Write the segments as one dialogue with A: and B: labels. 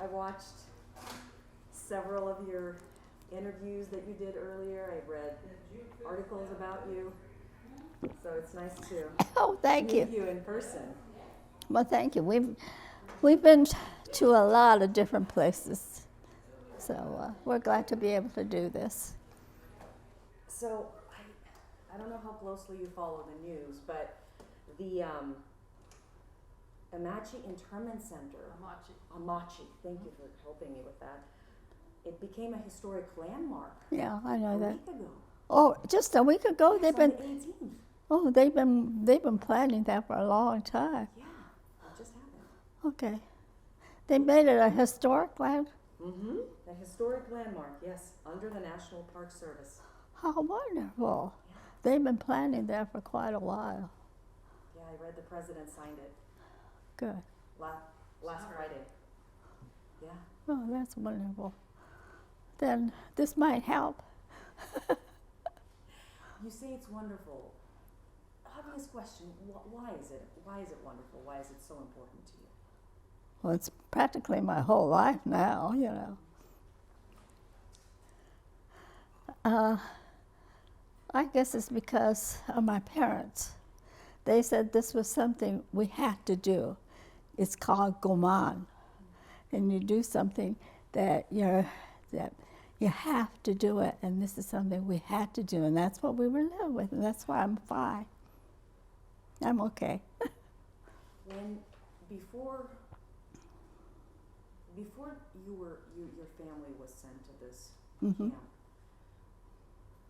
A: I watched several of your interviews that you did earlier. I read articles about you. So it's nice to
B: Oh, thank
A: meet
B: you.
A: you in person.
B: Well, thank you. We've been to a lot of different places, so we're glad to be able to do this.
A: So I don't know how closely you follow the news, but the Amache Internment Center, Amache, thank you for helping me with that. It became a historic landmark
B: Yeah, I know
A: a
B: that.
A: week ago.
B: Oh, just a week ago
A: Yes,
B: they've
A: on
B: been.
A: the 18th.
B: Oh, they've been planning that for a long time.
A: Yeah, it just happened.
B: Okay, they made it a historic land.
A: Mm-hmm. A historic landmark, yes, under the National Park Service.
B: How wonderful!
A: Yeah.
B: They've been planning that for quite a while.
A: Yeah, I read the president signed it
B: Good.
A: last Friday. Yeah.
B: Oh, that's wonderful. Then this might help.
A: You say it's wonderful. Obvious question, why is it? Why is it wonderful? Why is it so important to you?
B: Well, it's practically my whole life now, I guess it's because of my parents. They said this was something we had to do. It's called goman. And you do something that you have to do it, and this is something we had to do, and that's what we were living with, and that's why I'm fine. I'm okay.
A: When before your family was sent to this camp,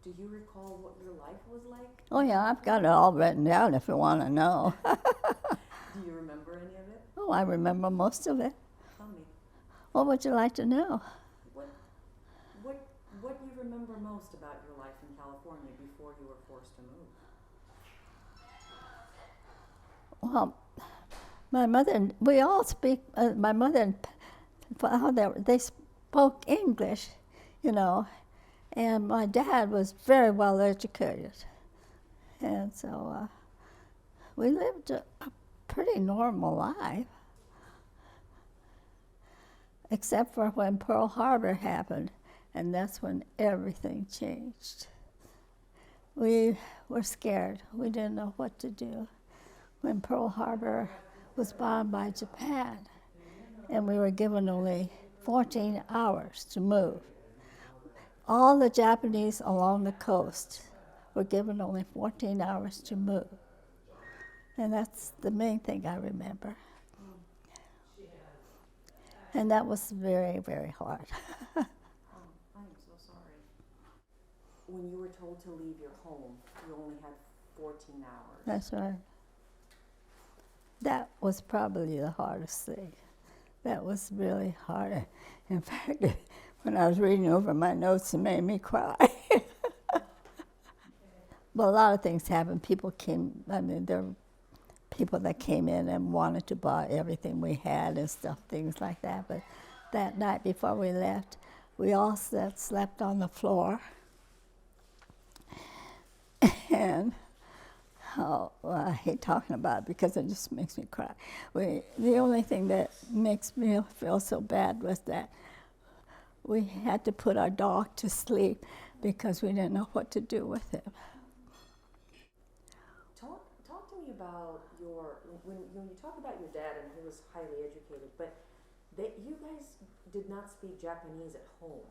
A: do you recall what your life was like?
B: Oh yeah, I've got it all written down if you want to know.
A: Do you remember any of it?
B: Oh, I remember most of it.
A: Tell me.
B: What would you like to know?
A: What do you remember most about your life in California before you were forced to move?
B: Well, my mother, we all speak, my mother and father, they spoke English, and my dad was very well educated. And so we lived a pretty normal life, except for when Pearl Harbor happened, and that's when everything changed. We were scared. We didn't know what to do. When Pearl Harbor was bombed by Japan, and we were given only 14 hours to move. All the Japanese along the coast were given only 14 hours to move. And that's the main thing I remember. And that was very, very hard.
A: I'm so sorry. When you were told to leave your home, you only had 14 hours.
B: That's right. That was probably the hardest thing. That was really hard. In fact, when I was reading over my notes, it made me cry. Well, a lot of things happened. There were people that came in and wanted to buy everything we had and stuff, things like that. But that night before we left, we all slept on the floor. And I hate talking about it because it just makes me cry. The only thing that makes me feel so bad was that we had to put our dog to sleep because we didn't know what to do with him.
A: Talk to me about when you talk about your dad, and he was highly educated, but you guys did not speak Japanese at home,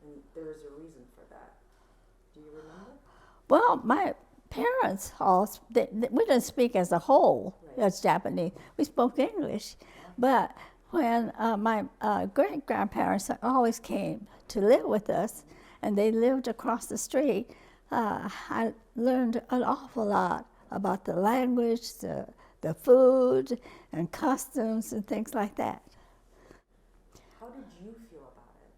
A: and there is a reason for that. Do you remember?
B: Well, my parents we didn't speak as a whole as Japanese. We spoke English, but when my great-grandparents always came to live with us, and they lived across the street, I learned an awful lot about the language, the food, and customs, and things like that.
A: How did you feel about it?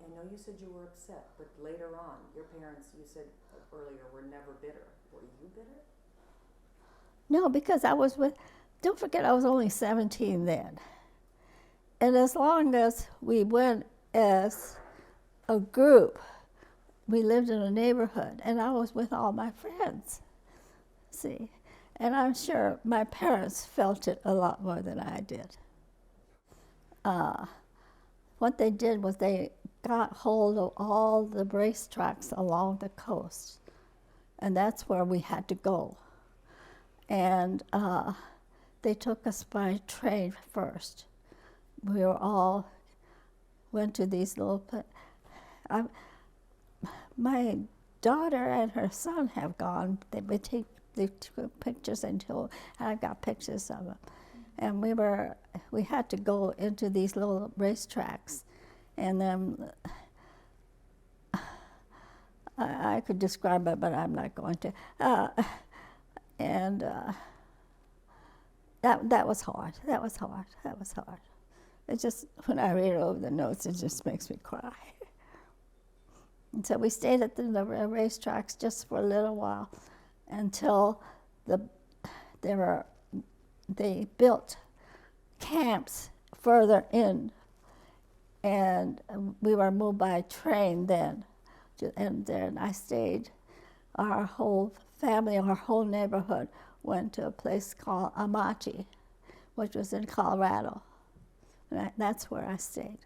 A: I know you said you were upset, but later on, your parents, you said earlier, were never bitter. Were you bitter?
B: No, because don't forget I was only 17 then. And as long as we went as a group, we lived in a neighborhood, and I was with all my friends, see. And I'm sure my parents felt it a lot more than I did. what they did was they got hold of all the racetracks along the coast, and that's where we had to go. And they took us by train first. We were all went to these little. My daughter and her son have gone. They took pictures until I got pictures of them, and we had to go into these little racetracks, and then I could describe it, but I'm not going to. And that was hard. That was hard. That was hard. It just, when I read over the notes, it just makes me cry. And so we stayed at the racetracks just for a little while until they built camps further in, and we were moved by train then. And then I stayed. Our whole family, our whole neighborhood went to a place called Amache, which was in Colorado. And that's where I stayed.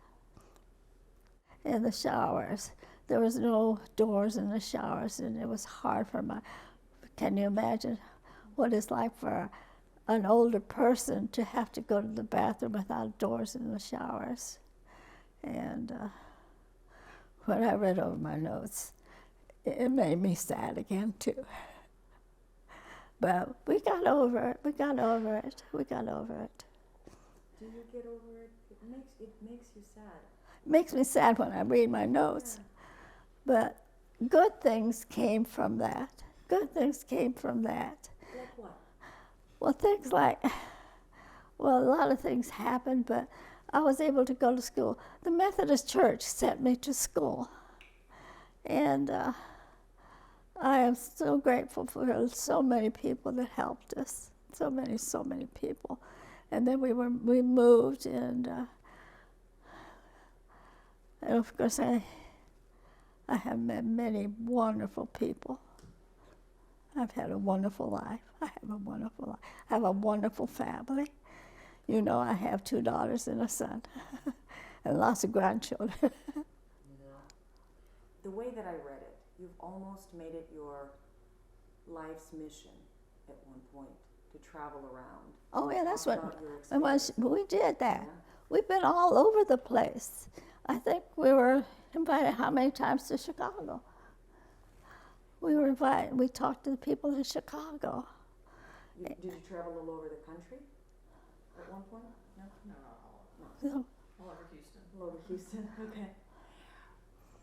B: In the showers, there was no doors in the showers, and it was hard for can you imagine what it's like for an older person to have to go to the bathroom without doors in the showers? And when I read over my notes, it made me sad again too. But we got over it. We got over it. We got over it.
A: Do you get over it? It makes you sad.
B: It makes me sad when I read my notes. Yeah. But good things came from that. Good things came from that.
A: Like what?
B: Well, things like, a lot of things happened, but I was able to go to school. The Methodist Church sent me to school. And I am so grateful for so many people that helped us. So many people. And then we moved, and of course I have met many wonderful people. I've had a wonderful life. I have a wonderful life. I have a wonderful family. You know, I have 2 daughters and a son, and lots of grandchildren.
A: The way that I read it, you've almost made it your life's mission at one point, to travel around.
B: Oh yeah, that's what we did that.
A: Yeah.
B: We've been all over the place. I think we were invited how many times to Chicago? We were invited. We talked to the people in Chicago.
A: Did you travel all over the country at one point?
B: No.
C: All over Houston.
A: All over Houston, okay.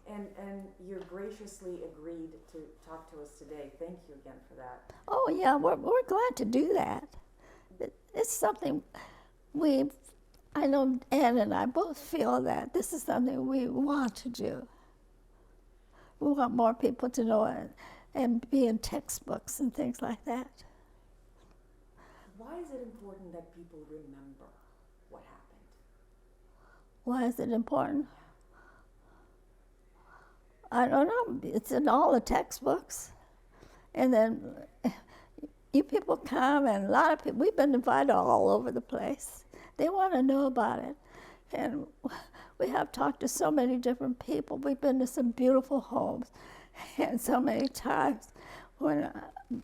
A: And you graciously agreed to talk to us today. Thank you again for that.
B: Oh yeah, we're glad to do that. It's something I know Ann and I both feel that this is something we want to do. We want more people to know it and be in textbooks and things like that.
A: Why is it important that people remember what happened?
B: Why is it important? I don't know. It's in all the textbooks. And then you people come, and a lot of people, we've been invited all over the place. They want to know about it. And we have talked to so many different people. We've been to some beautiful homes. And so many times when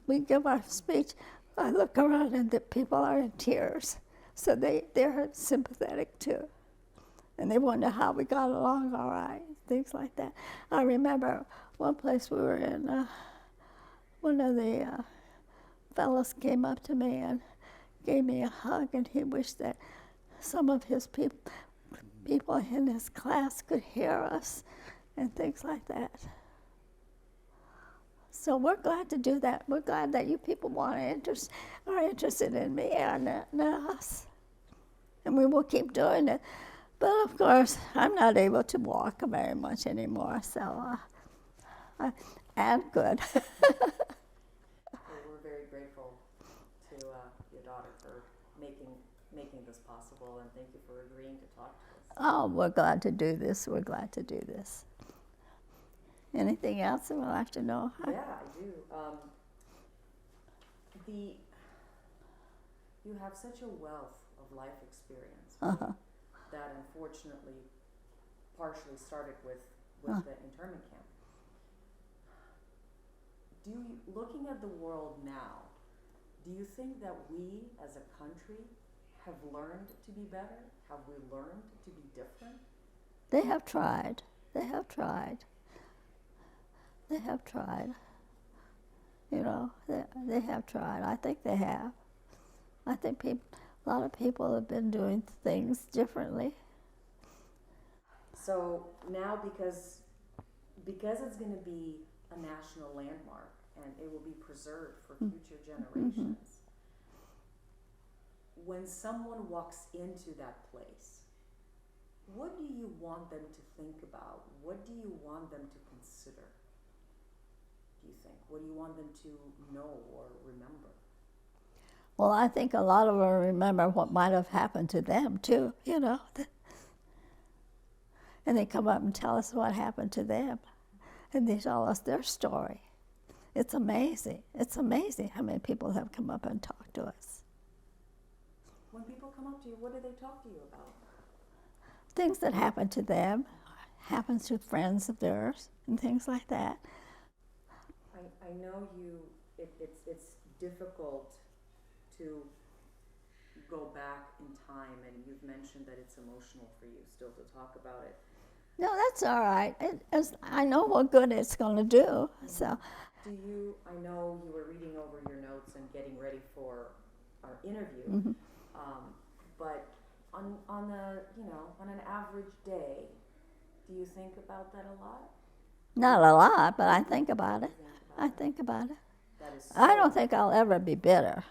B: we give our speech, I look around and the people are in tears. So they're sympathetic too. And they wonder how we got along all right, things like that. I remember one place we were in, one of the fellows came up to me and gave me a hug, and he wished that some of his people in his class could hear us and things like that. So we're glad to do that. We're glad that you people are interested in me and us. And we will keep doing it. But of course, I'm not able to walk very much anymore, so I'm good.
A: Well, we're very grateful to your daughter for making this possible, and thank you for agreeing to talk to us.
B: Oh, we're glad to do this. We're glad to do this. Anything else that we'll have to know?
A: Yeah, I do. You have such a wealth of life experience.
B: Uh-huh.
A: That unfortunately partially started with
B: Huh.
A: the internment camp. Looking at the world now, do you think that we as a country have learned to be better? Have we learned to be different?
B: They have tried. They have tried. They have tried. You know, they have tried. I think they have. I think a lot of people have been doing things differently.
A: So now, because it's going to be a national landmark and it will be preserved for future generations, when someone walks into that place, what do you want them to think about? What do you want them to consider? Do you think? What do you want them to know or remember?
B: Well, I think a lot of them remember what might have happened to them too, you know. And they come up and tell us what happened to them. And they tell us their story. It's amazing. It's amazing how many people have come up and talked to us.
A: When people come up to you, what do they talk to you about?
B: Things that happened to them, happens to friends of theirs, and things like that.
A: I know it's difficult to go back in time, and you've mentioned that it's emotional for you still to talk about it.
B: No, that's all right. I know what good it's going to do. So,
A: I know you were reading over your notes and getting ready for our interview, but on an average day, do you think about that a lot?
B: not a lot, but I think about it. I think about it.
A: That is
B: I don't think I'll ever be bitter.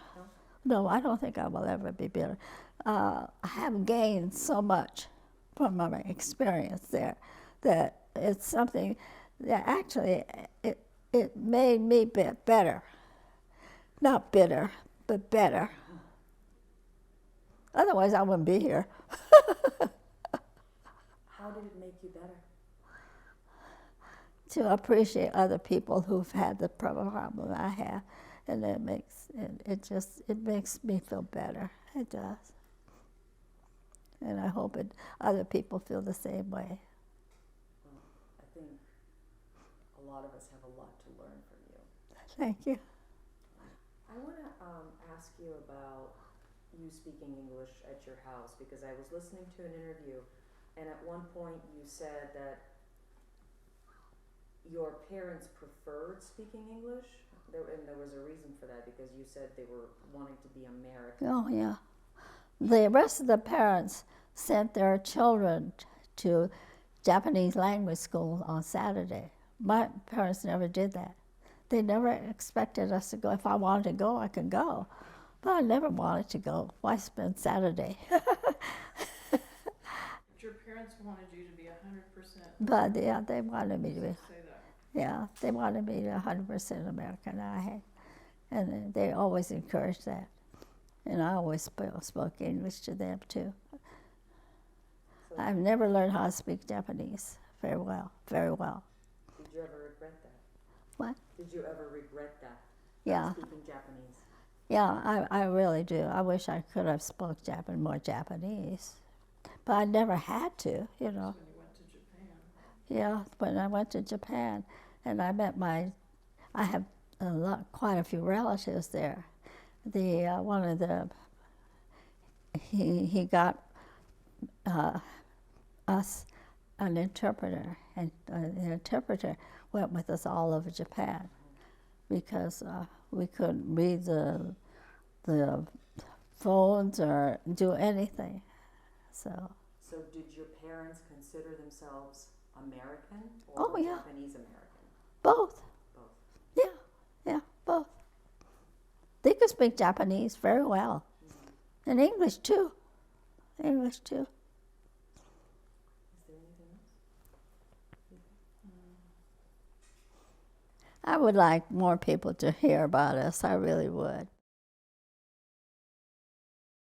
A: No?
B: No, I don't think I will ever be bitter. I have gained so much from my experience there that it's something that actually it made me better. Not bitter, but better. Otherwise, I wouldn't be here.
A: How did it make you better?
B: To appreciate other people who've had the problem I have, and it makes me feel better. It does, and I hope other people feel the same way.
A: Well, I think a lot of us have a lot to learn from you.
B: Thank you.
A: I want to ask you about you speaking English at your house, because I was listening to an interview, and at one point you said that your parents preferred speaking English, and there was a reason for that, because you said they were wanting to be American.
B: Oh, yeah. The rest of the parents sent their children to Japanese language school on Saturday. My parents never did that. They never expected us to go. If I wanted to go, I could go. But I never wanted to go. Why spend Saturday?
C: Your parents wanted you to be 100%.
B: But yeah, they wanted me to be.
C: Say that.
B: Yeah, they wanted me to be 100% American. And they always encouraged that. And I always spoke English to them too.
A: So
B: I've never learned how to speak Japanese very well, very well.
A: did you ever regret that?
B: What?
A: Did you ever regret that?
B: Yeah,
A: Speaking Japanese?
B: yeah, I really do. I wish I could have spoke more Japanese. But I never had to, you know.
C: When you went to Japan.
B: Yeah, when I went to Japan, and I met I have quite a few relatives there. He got us an interpreter, and the interpreter went with us all over Japan because we couldn't read the phones or do anything. So
A: did your parents consider themselves American or
B: Oh, yeah.
A: Japanese American?
B: both.
A: Both.
B: Yeah, both. They could speak Japanese very well, and English too. English too.
A: Is there anything else?
B: I would like more people to hear about us. I really would.